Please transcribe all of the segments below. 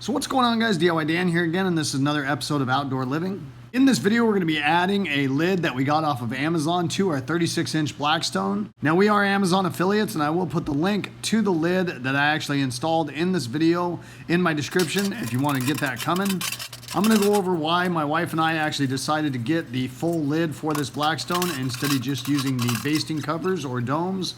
So what's going on, guys? DIY Dan here again, and this is another episode of Outdoor Living. In this video, we're going to be adding a lid that we got off of Amazon to our 36-inch Blackstone. Now, we are Amazon affiliates, and I will put the link to the lid that I actually installed in this video in my description if you want to get that coming. I'm going to go over why my wife and I actually decided to get the full lid for this Blackstone instead of just using the basting covers or domes.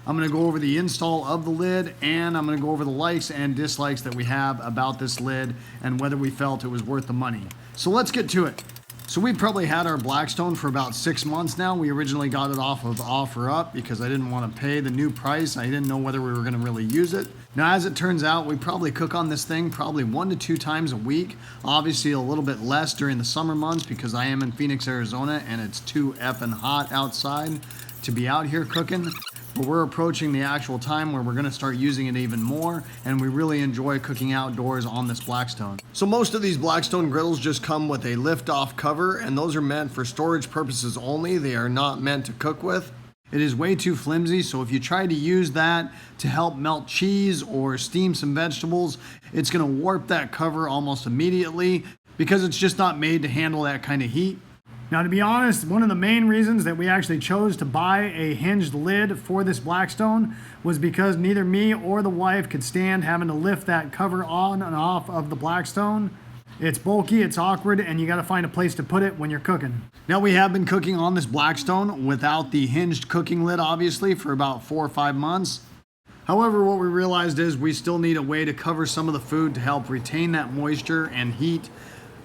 I'm going to go over the install of the lid, and I'm going to go over the likes and dislikes that we have about this lid and whether we felt it was worth the money. So let's get to it. So we've probably had our Blackstone for about 6 months now. We originally got it off of OfferUp because I didn't want to pay the new price. I didn't know whether we were going to really use it. Now, as it turns out, we probably cook on this thing probably 1 to 2 times a week. Obviously a little bit less during the summer months because I am in Phoenix, Arizona, and it's too effing hot outside to be out here cooking. But we're approaching the actual time where we're going to start using it even more, and we really enjoy cooking outdoors on this Blackstone. So most of these Blackstone griddles just come with a lift-off cover, and those are meant for storage purposes only. They are not meant to cook with. It is way too flimsy, so if you try to use that to help melt cheese or steam some vegetables, it's going to warp that cover almost immediately because it's just not made to handle that kind of heat. Now, to be honest, one of the main reasons that we actually chose to buy a hinged lid for this Blackstone was because neither me or the wife could stand having to lift that cover on and off of the Blackstone. It's bulky, it's awkward, and you got to find a place to put it when you're cooking. Now, we have been cooking on this Blackstone without the hinged cooking lid, obviously, for about 4 or 5 months. However, what we realized is we still need a way to cover some of the food to help retain that moisture and heat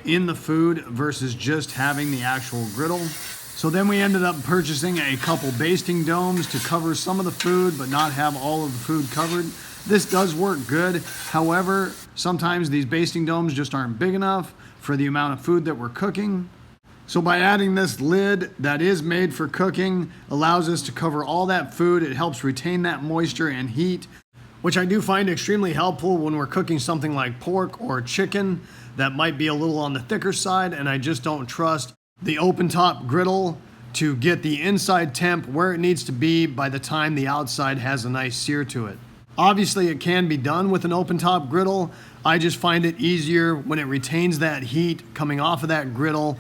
in the food versus just having the actual griddle. So then we ended up purchasing a couple basting domes to cover some of the food but not have all of the food covered. This does work good. However, sometimes these basting domes just aren't big enough for the amount of food that we're cooking. So by adding this lid that is made for cooking, allows us to cover all that food. It helps retain that moisture and heat, which I do find extremely helpful when we're cooking something like pork or chicken that might be a little on the thicker side, and I just don't trust the open top griddle to get the inside temp where it needs to be by the time the outside has a nice sear to it. Obviously, it can be done with an open top griddle. I just find it easier when it retains that heat coming off of that griddle,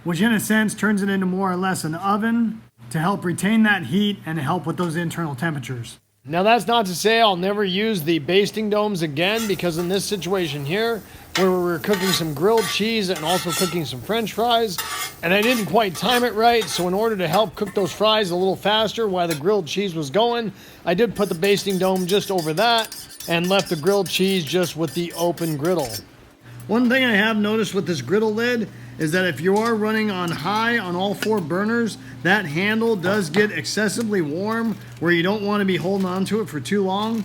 which in a sense turns it into more or less an oven to help retain that heat and help with those internal temperatures. Now, that's not to say I'll never use the basting domes again, because in this situation here, where we were cooking some grilled cheese and also cooking some French fries, and I didn't quite time it right, so in order to help cook those fries a little faster while the grilled cheese was going, I did put the basting dome just over that and left the grilled cheese just with the open griddle. One thing I have noticed with this griddle lid is that if you are running on high on all 4 burners, that handle does get excessively warm where you don't want to be holding on to it for too long.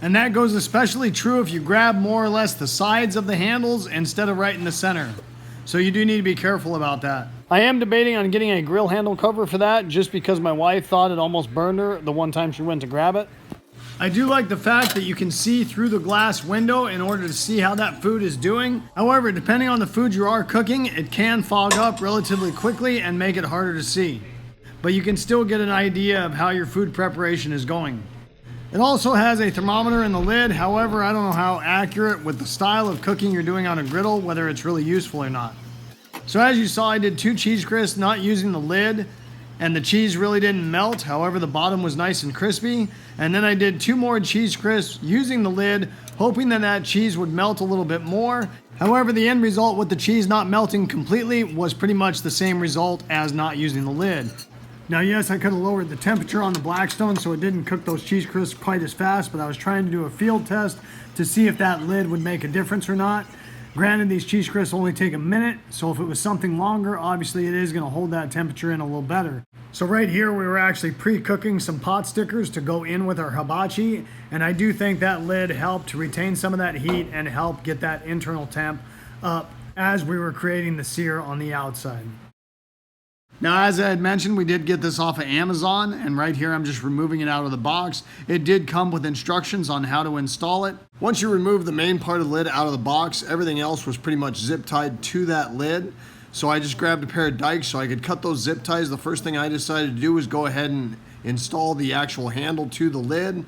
And that goes especially true if you grab more or less the sides of the handles instead of right in the center. So you do need to be careful about that. I am debating on getting a grill handle cover for that just because my wife thought it almost burned her the one time she went to grab it. I do like the fact that you can see through the glass window in order to see how that food is doing. However, depending on the food you are cooking, it can fog up relatively quickly and make it harder to see. But you can still get an idea of how your food preparation is going. It also has a thermometer in the lid. However, I don't know how accurate with the style of cooking you're doing on a griddle, whether it's really useful or not. So as you saw, I did 2 cheese crisps not using the lid, and the cheese really didn't melt. However, the bottom was nice and crispy. And then I did 2 more cheese crisps using the lid, hoping that that cheese would melt a little bit more. However, the end result with the cheese not melting completely was pretty much the same result as not using the lid. Now, yes, I could have lowered the temperature on the Blackstone so it didn't cook those cheese crisps quite as fast, but I was trying to do a field test to see if that lid would make a difference or not. Granted, these cheese crisps only take a minute, so if it was something longer, obviously it is going to hold that temperature in a little better. So right here, we were actually pre-cooking some pot stickers to go in with our hibachi, and I do think that lid helped to retain some of that heat and help get that internal temp up as we were creating the sear on the outside. Now, as I had mentioned, we did get this off of Amazon, and right here I'm just removing it out of the box. It did come with instructions on how to install it. Once you remove the main part of the lid out of the box, everything else was pretty much zip tied to that lid. So I just grabbed a pair of dikes so I could cut those zip ties. The first thing I decided to do was go ahead and install the actual handle to the lid.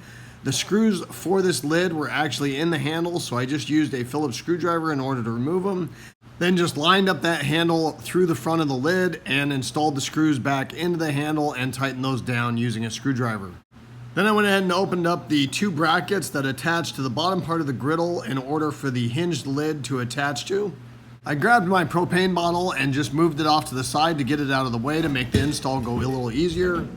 The screws for this lid were actually in the handle, so I just used a Phillips screwdriver in order to remove them. Then just lined up that handle through the front of the lid and installed the screws back into the handle and tightened those down using a screwdriver. Then I went ahead and opened up the two brackets that attach to the bottom part of the griddle in order for the hinged lid to attach to. I grabbed my propane bottle and just moved it off to the side to get it out of the way to make the install go a little easier.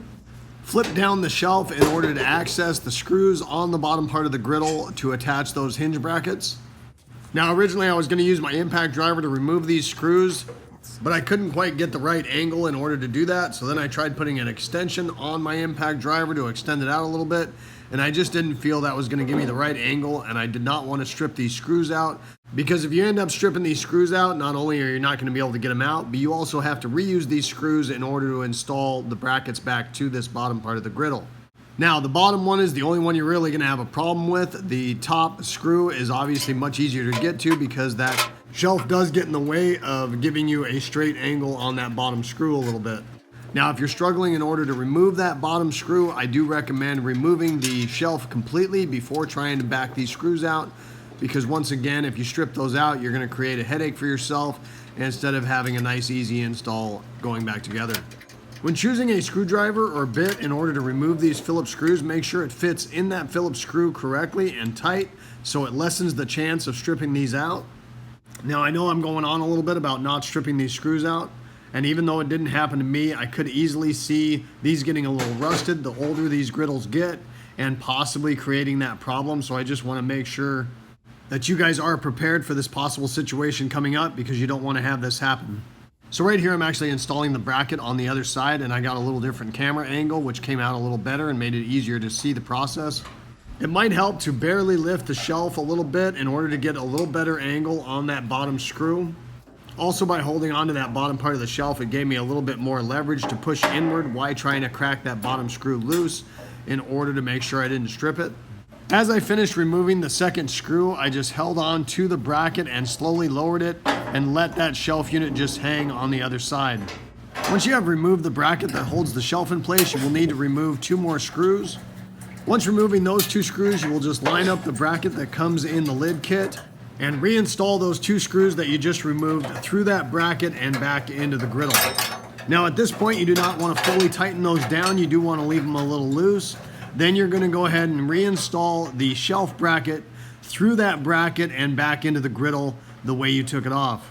Flip down the shelf in order to access the screws on the bottom part of the griddle to attach those hinge brackets. Now originally I was going to use my impact driver to remove these screws, but I couldn't quite get the right angle in order to do that, so then I tried putting an extension on my impact driver to extend it out a little bit, and I just didn't feel that was going to give me the right angle, and I did not want to strip these screws out, because if you end up stripping these screws out, not only are you not going to be able to get them out, but you also have to reuse these screws in order to install the brackets back to this bottom part of the griddle. Now, the bottom one is the only one you're really going to have a problem with. The top screw is obviously much easier to get to because that shelf does get in the way of giving you a straight angle on that bottom screw a little bit. Now, if you're struggling in order to remove that bottom screw, I do recommend removing the shelf completely before trying to back these screws out, because once again, if you strip those out, you're going to create a headache for yourself instead of having a nice easy install going back together. When choosing a screwdriver or bit in order to remove these Phillips screws, make sure it fits in that Phillips screw correctly and tight so it lessens the chance of stripping these out. Now, I know I'm going on a little bit about not stripping these screws out, and even though it didn't happen to me, I could easily see these getting a little rusted the older these griddles get and possibly creating that problem. So I just want to make sure that you guys are prepared for this possible situation coming up, because you don't want to have this happen. So right here, I'm actually installing the bracket on the other side, and I got a little different camera angle, which came out a little better and made it easier to see the process. It might help to barely lift the shelf a little bit in order to get a little better angle on that bottom screw. Also, by holding onto that bottom part of the shelf, it gave me a little bit more leverage to push inward while trying to crack that bottom screw loose in order to make sure I didn't strip it. As I finished removing the second screw, I just held on to the bracket and slowly lowered it and let that shelf unit just hang on the other side. Once you have removed the bracket that holds the shelf in place, you will need to remove two more screws. Once removing those two screws, you will just line up the bracket that comes in the lid kit and reinstall those two screws that you just removed through that bracket and back into the griddle. Now at this point, you do not want to fully tighten those down. You do want to leave them a little loose. Then you're going to go ahead and reinstall the shelf bracket through that bracket and back into the griddle the way you took it off.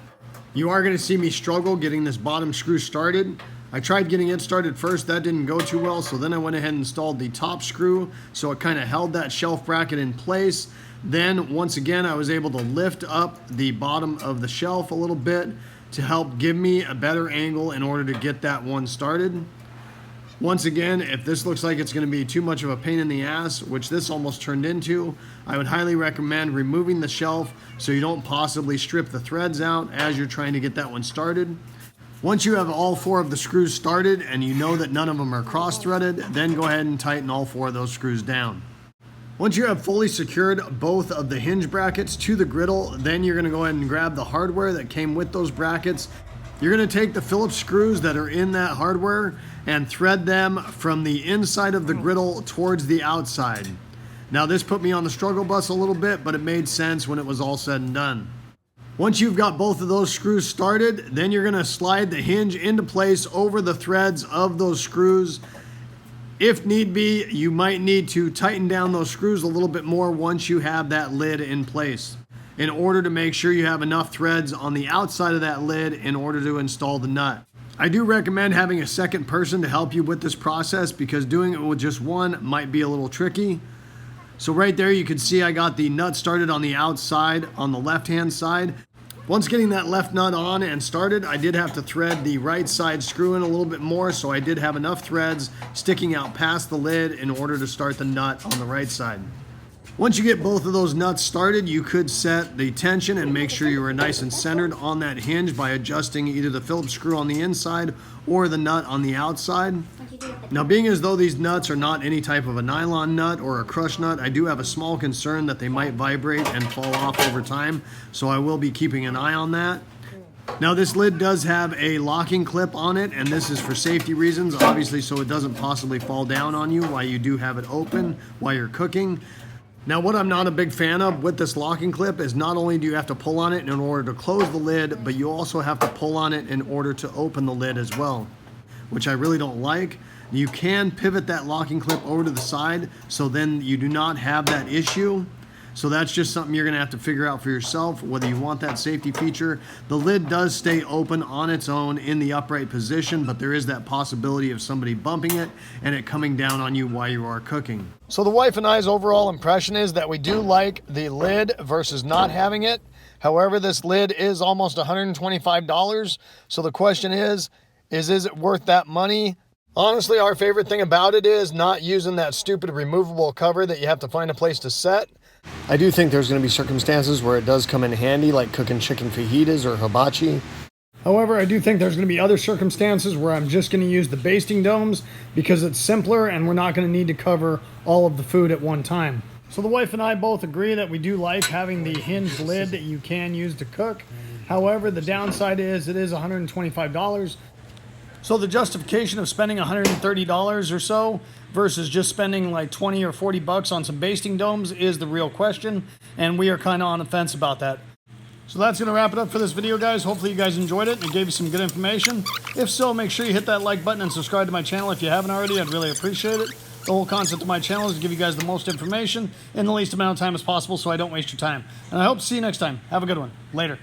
You are going to see me struggle getting this bottom screw started. I tried getting it started first, that didn't go too well, so then I went ahead and installed the top screw so it kind of held that shelf bracket in place. Then once again, I was able to lift up the bottom of the shelf a little bit to help give me a better angle in order to get that one started. Once again, if this looks like it's going to be too much of a pain in the ass, which this almost turned into, I would highly recommend removing the shelf so you don't possibly strip the threads out as you're trying to get that one started. Once you have all four of the screws started and you know that none of them are cross-threaded, then go ahead and tighten all four of those screws down. Once you have fully secured both of the hinge brackets to the griddle, then you're going to go ahead and grab the hardware that came with those brackets. You're going to take the Phillips screws that are in that hardware and thread them from the inside of the griddle towards the outside. Now this put me on the struggle bus a little bit, but it made sense when it was all said and done. Once you've got both of those screws started, then you're going to slide the hinge into place over the threads of those screws. If need be, you might need to tighten down those screws a little bit more once you have that lid in place, in order to make sure you have enough threads on the outside of that lid in order to install the nut. I do recommend having a second person to help you with this process, because doing it with just one might be a little tricky. So right there you can see I got the nut started on the outside on the left hand side. Once getting that left nut on and started, I did have to thread the right side screw in a little bit more, so I did have enough threads sticking out past the lid in order to start the nut on the right side. Once you get both of those nuts started, you could set the tension and make sure you are nice and centered on that hinge by adjusting either the Phillips screw on the inside or the nut on the outside. Now, being as though these nuts are not any type of a nylon nut or a crush nut, I do have a small concern that they might vibrate and fall off over time, so I will be keeping an eye on that. Now this lid does have a locking clip on it, and this is for safety reasons, obviously, so it doesn't possibly fall down on you while you do have it open while you're cooking. Now what I'm not a big fan of with this locking clip is not only do you have to pull on it in order to close the lid, but you also have to pull on it in order to open the lid as well, which I really don't like. You can pivot that locking clip over to the side, so then you do not have that issue. So that's just something you're gonna have to figure out for yourself, whether you want that safety feature. The lid does stay open on its own in the upright position, but there is that possibility of somebody bumping it and it coming down on you while you are cooking. So the wife and I's overall impression is that we do like the lid versus not having it. However, this lid is almost $125. So the question is it worth that money? Honestly, our favorite thing about it is not using that stupid removable cover that you have to find a place to set. I do think there's going to be circumstances where it does come in handy, like cooking chicken fajitas or hibachi. However, I do think there's going to be other circumstances where I'm just going to use the basting domes because it's simpler and we're not going to need to cover all of the food at one time. So the wife and I both agree that we do like having the hinged lid that you can use to cook. However, the downside is it is $125. So the justification of spending $130 or so versus just spending like 20 or 40 bucks on some basting domes is the real question, and we are kind of on the fence about that. So that's going to wrap it up for this video, guys. Hopefully you guys enjoyed it and it gave you some good information. If so, make sure you hit that like button and subscribe to my channel if you haven't already. I'd really appreciate it. The whole concept of my channel is to give you guys the most information in the least amount of time as possible so I don't waste your time. And I hope to see you next time. Have a good one. Later.